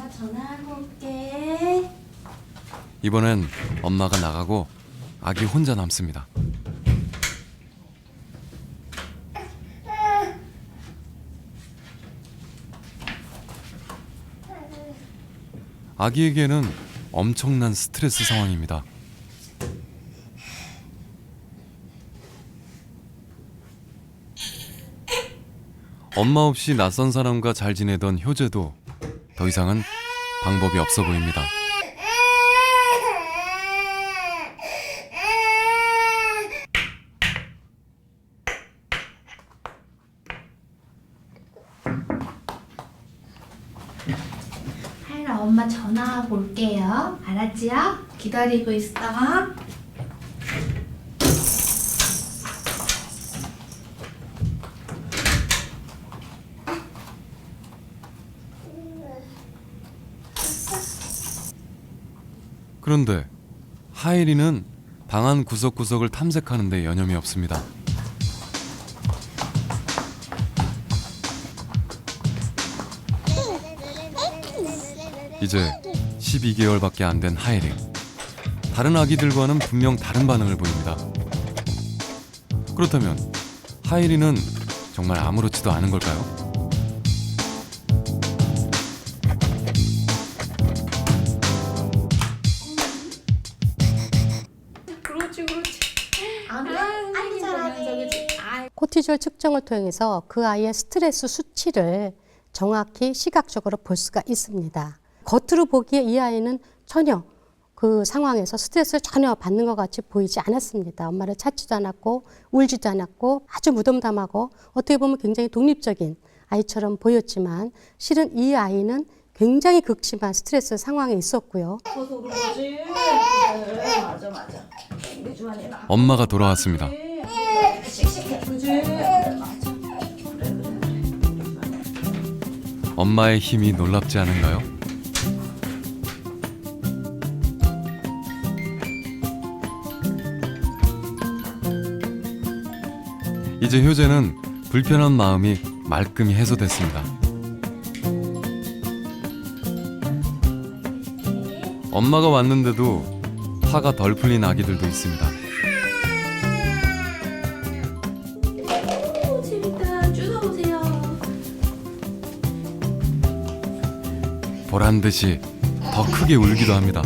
엄마 전화하고 올게. 이번엔 엄마가 나가고 아기 혼자 남습니다. 아기에게는 엄청난 스트레스 상황입니다. 엄마 없이 낯선 사람과 잘 지내던 효재도 더 이상은 방법이 없어 보입니다. 하율아, 엄마 전화하고 올게요. 알았지요? 기다리고 있어. 그런데 하일이는 방 안 구석구석을 탐색하는 데 여념이 없습니다. 이제 12개월밖에 안 된 하일이. 다른 아기들과는 분명 다른 반응을 보입니다. 그렇다면 하일이는 정말 아무렇지도 않은 걸까요? 그렇지. 아니 잘하지. 코티졸 측정을 통해서 그 아이의 스트레스 수치를 정확히 시각적으로 볼 수가 있습니다. 겉으로 보기에 이 아이는 전혀 그 상황에서 스트레스를 전혀 받는 것 같이 보이지 않았습니다. 엄마를 찾지도 않았고 울지도 않았고 아주 무덤덤하고 어떻게 보면 굉장히 독립적인 아이처럼 보였지만 실은 이 아이는 굉장히 극심한 스트레스 상황에 있었고요. 엄마가 돌아왔습니다. 엄마의 힘이 놀랍지 않은가요? 이제 효재는 불편한 마음이 말끔히 해소됐습니다. 엄마가 왔는데도 화가 덜 풀린 아기들도 있습니다. 오, 재밌다. 주워보세요. 보란 듯이 더 크게 울기도 합니다.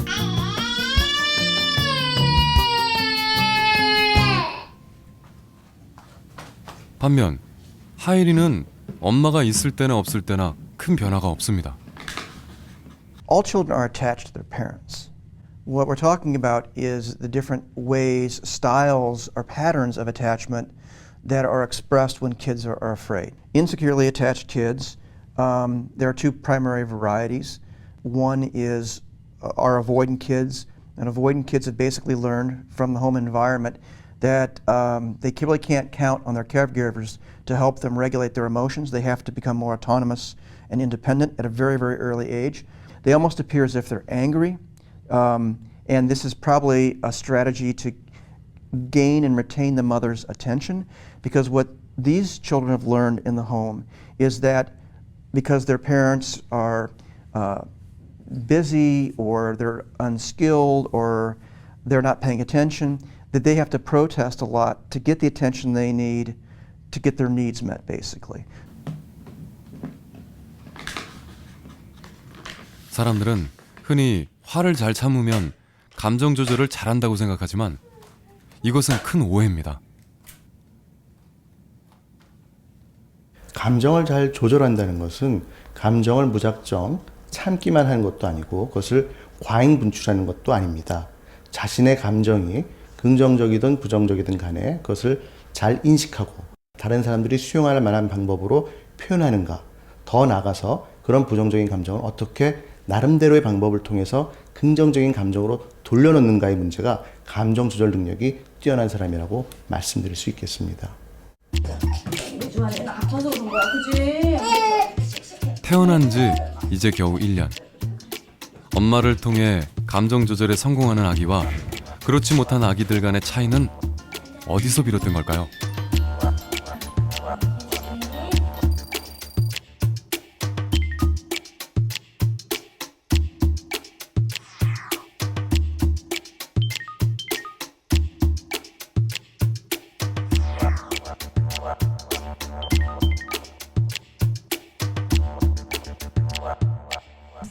반면 하일이는 엄마가 있을 때나 없을 때나 큰 변화가 없습니다. All children are attached to their parents. What we're talking about is the different ways, styles, or patterns of attachment that are expressed when kids are afraid. Insecurely attached kids, there are two primary varieties. One is our avoidant kids, and avoidant kids have basically learned from the home environment that they really can't count on their caregivers to help them regulate their emotions. They have to become more autonomous and independent at a very, very early age. They almost appear as if they're angry, and this is probably a strategy to gain and retain the mother's attention, because what these children have learned in the home is that because their parents are busy or they're unskilled or they're not paying attention, that they have to protest a lot to get the attention they need to get their needs met, basically. 사람들은 흔히 화를 잘 참으면 감정 조절을 잘한다고 생각하지만 이것은 큰 오해입니다. 감정을 잘 조절한다는 것은 감정을 무작정 참기만 하는 것도 아니고 그것을 과잉 분출하는 것도 아닙니다. 자신의 감정이 긍정적이든 부정적이든 간에 그것을 잘 인식하고 다른 사람들이 수용할 만한 방법으로 표현하는가, 더 나아가서 그런 부정적인 감정을 어떻게 나름대로의 방법을 통해서 긍정적인 감정으로 돌려놓는가의 문제가 감정 조절 능력이 뛰어난 사람이라고 말씀드릴 수 있겠습니다. 우리 주환이는 아파서 그런 거야, 그지? 태어난 지 이제 겨우 1년. 엄마를 통해 감정 조절에 성공하는 아기와 그렇지 못한 아기들 간의 차이는 어디서 비롯된 걸까요?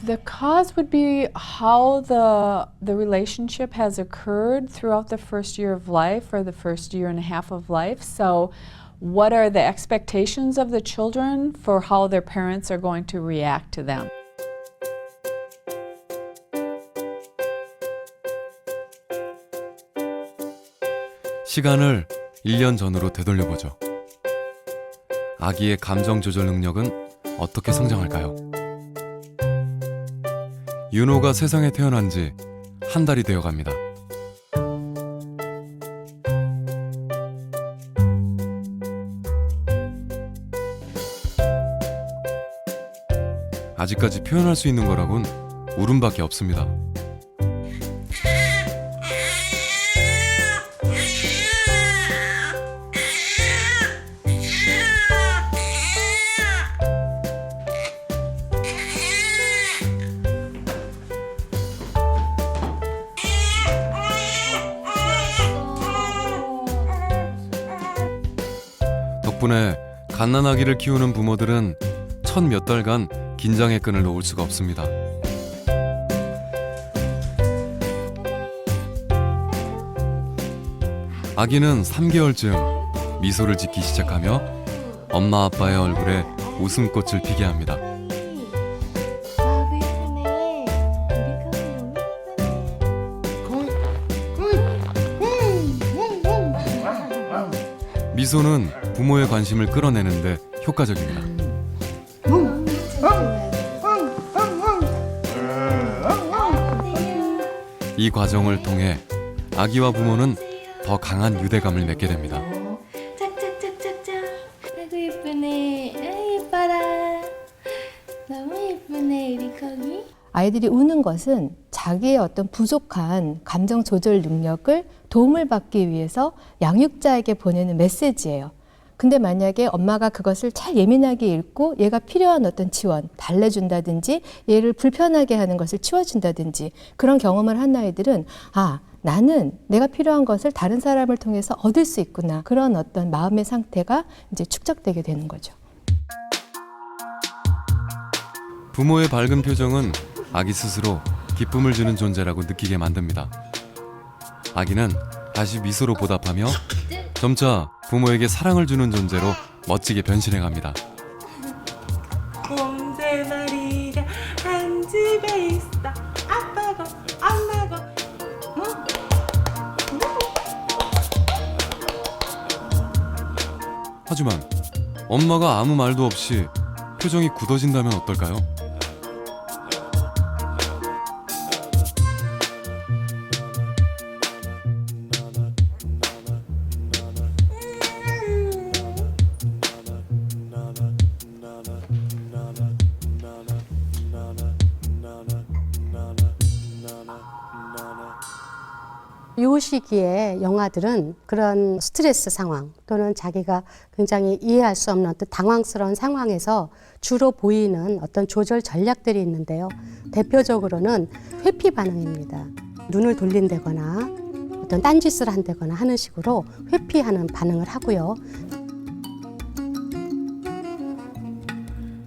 The cause would be how the relationship has occurred throughout the first year of life or the first year and a half of life. So what are the expectations of the children for how their parents are going to react to them? 시간을 1년 전으로 되돌려보죠. 아기의 감정 조절 능력은 어떻게 성장할까요? 윤호가 세상에 태어난 지 한 달이 되어 갑니다. 아직까지 표현할 수 있는 거라곤 울음밖에 없습니다. 덕분에 갓난아기를 키우는 부모들은 첫 몇 달간 긴장의 끈을 놓을 수가 없습니다. 아기는 3개월쯤 미소를 짓기 시작하며 엄마 아빠의 얼굴에 웃음꽃을 피게 합니다. 미소는 부모의 관심을 끌어내는데 효과적입니다. 이 과정을 통해 아기와 부모는 더 강한 유대감을 맺게 됩니다. 짝짝짝짝짝. 아이고 예쁘네. 아 예뻐라. 너무 예쁘네 우리 거기. 아이들이 우는 것은 자기의 어떤 부족한 감정 조절 능력을 도움을 받기 위해서 양육자에게 보내는 메시지예요. 근데 만약에 엄마가 그것을 잘 예민하게 읽고 얘가 필요한 어떤 지원, 달래준다든지 얘를 불편하게 하는 것을 치워준다든지 그런 경험을 한 아이들은 아, 나는 내가 필요한 것을 다른 사람을 통해서 얻을 수 있구나. 그런 어떤 마음의 상태가 이제 축적되게 되는 거죠. 부모의 밝은 표정은 아기 스스로 기쁨을 주는 존재라고 느끼게 만듭니다. 아기는 다시 미소로 보답하며 점차 부모에게 사랑을 주는 존재로 멋지게 변신해 갑니다. 곰 3마리가 한 집에 있어. 아빠고 엄마고. 하지만 엄마가 아무 말도 없이 표정이 굳어진다면 어떨까요? 이 시기에 영아들은 그런 스트레스 상황 또는 자기가 굉장히 이해할 수 없는 어떤 당황스러운 상황에서 주로 보이는 어떤 조절 전략들이 있는데요. 대표적으로는 회피 반응입니다. 눈을 돌린다거나 어떤 딴짓을 한다거나 하는 식으로 회피하는 반응을 하고요.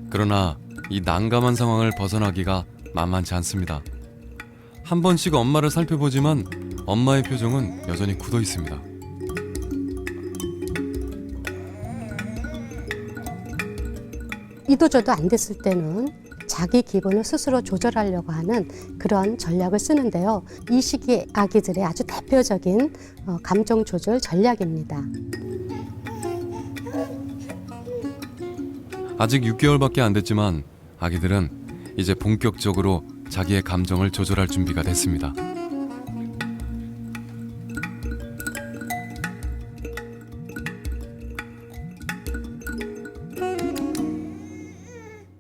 그러나 이 난감한 상황을 벗어나기가 만만치 않습니다. 한 번씩 엄마를 살펴보지만 엄마의 표정은 여전히 굳어 있습니다. 이도저도 안 됐을 때는 자기 기분을 스스로 조절하려고 하는 그런 전략을 쓰는데요. 이 시기 아기들의 아주 대표적인 감정 조절 전략입니다. 아직 6개월밖에 안 됐지만 아기들은 이제 본격적으로 자기의 감정을 조절할 준비가 됐습니다.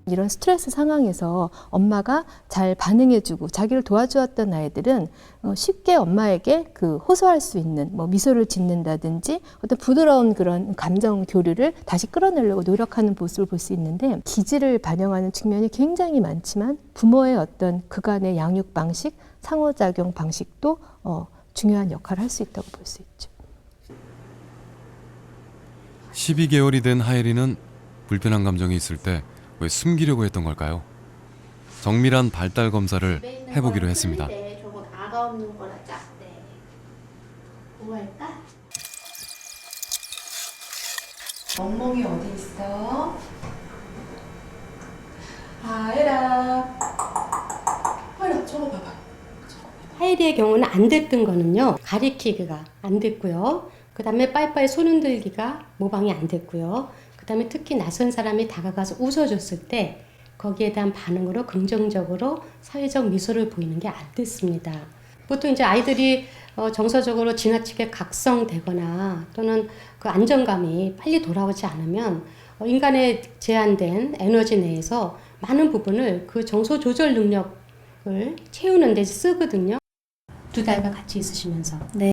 이런 스트레스 상황에서 엄마가 잘 반응해주고 자기를 도와주었던 아이들은 쉽게 엄마에게 호소할 수 있는 미소를 짓는다든지 어떤 부드러운 그런 감정 교류를 다시 끌어내려고 노력하는 모습을 볼 수 있는데 기질을 반영하는 측면이 굉장히 많지만 부모의 어떤 그간의 양육 방식, 상호작용 방식도 중요한 역할을 할 수 있다고 볼 수 있죠. 12개월이 된 하예리는 불편한 감정이 있을 때 왜 숨기려고 했던 걸까요? 정밀한 발달 검사를 해보기로 했습니다. 조금 아가 없는 거라자. 네. 뭐 할까? 멍멍이 어디 있어? 하이라. 하이라 저거 봐봐. 하이리의 경우는 안 됐던 거는요. 가리키기가 안 됐고요. 그 다음에 빠이빠이 손 흔들기가 모방이 안 됐고요. 그 다음에 특히 낯선 사람이 다가가서 웃어줬을 때 거기에 대한 반응으로 긍정적으로 사회적 미소를 보이는 게 안 됐습니다. 보통 이제 아이들이 정서적으로 지나치게 각성되거나 또는 그 안정감이 빨리 돌아오지 않으면 인간의 제한된 에너지 내에서 많은 부분을 그 정서 조절 능력을 채우는 데 쓰거든요. 두 달간 같이 있으시면서. 네.